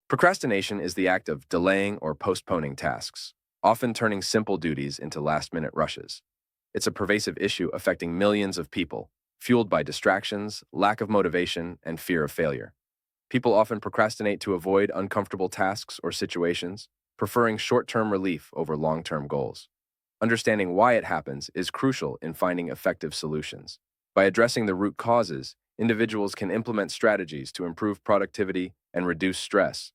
Procrastination is the act of delaying or postponing tasks, often turning simple duties into last-minute rushes. It's a pervasive issue affecting millions of people, fueled by distractions, lack of motivation, and fear of failure. People often procrastinate to avoid uncomfortable tasks or situations, preferring short-term relief over long-term goals. Understanding why it happens is crucial in finding effective solutions. By addressing the root causes, individuals can implement strategies to improve productivity and reduce stress,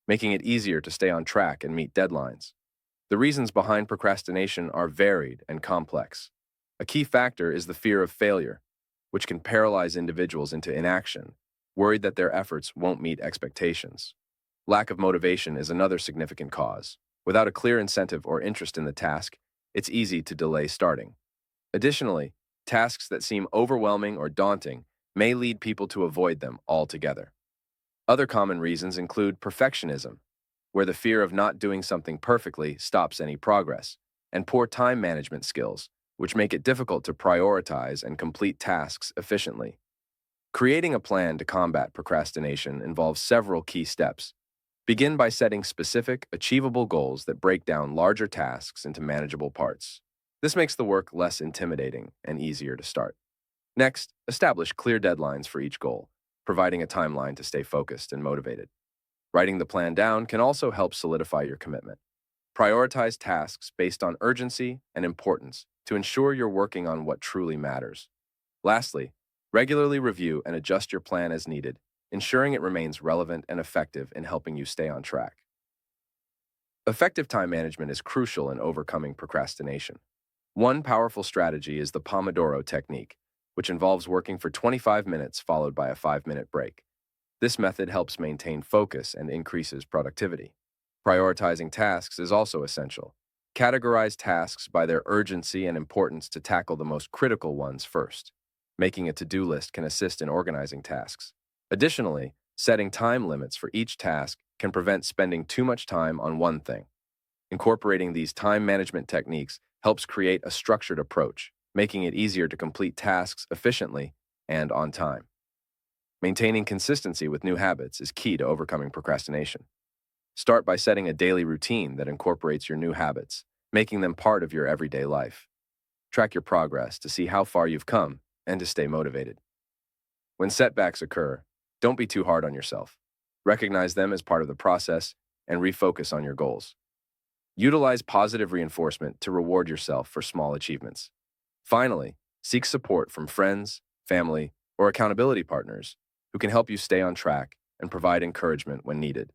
making it easier to stay on track and meet deadlines. The reasons behind procrastination are varied and complex. A key factor is the fear of failure, which can paralyze individuals into inaction, worried that their efforts won't meet expectations. Lack of motivation is another significant cause. Without a clear incentive or interest in the task, it's easy to delay starting. Additionally, tasks that seem overwhelming or daunting may lead people to avoid them altogether. Other common reasons include perfectionism, where the fear of not doing something perfectly stops any progress, and poor time management skills, which make it difficult to prioritize and complete tasks efficiently. Creating a plan to combat procrastination involves several key steps. Begin by setting specific, achievable goals that break down larger tasks into manageable parts. This makes the work less intimidating and easier to start. Next, establish clear deadlines for each goal, providing a timeline to stay focused and motivated. Writing the plan down can also help solidify your commitment. Prioritize tasks based on urgency and importance to ensure you're working on what truly matters. Lastly, regularly review and adjust your plan as needed, ensuring it remains relevant and effective in helping you stay on track. Effective time management is crucial in overcoming procrastination. One powerful strategy is the Pomodoro Technique, which involves working for 25 minutes followed by a 5-minute break. This method helps maintain focus and increases productivity. Prioritizing tasks is also essential. Categorize tasks by their urgency and importance to tackle the most critical ones first. Making a to-do list can assist in organizing tasks. Additionally, setting time limits for each task can prevent spending too much time on one thing. Incorporating these time management techniques helps create a structured approach, making it easier to complete tasks efficiently and on time. Maintaining consistency with new habits is key to overcoming procrastination. Start by setting a daily routine that incorporates your new habits, making them part of your everyday life. Track your progress to see how far you've come and to stay motivated. When setbacks occur, don't be too hard on yourself. Recognize them as part of the process and refocus on your goals. Utilize positive reinforcement to reward yourself for small achievements. Finally, seek support from friends, family, or accountability partners who can help you stay on track and provide encouragement when needed.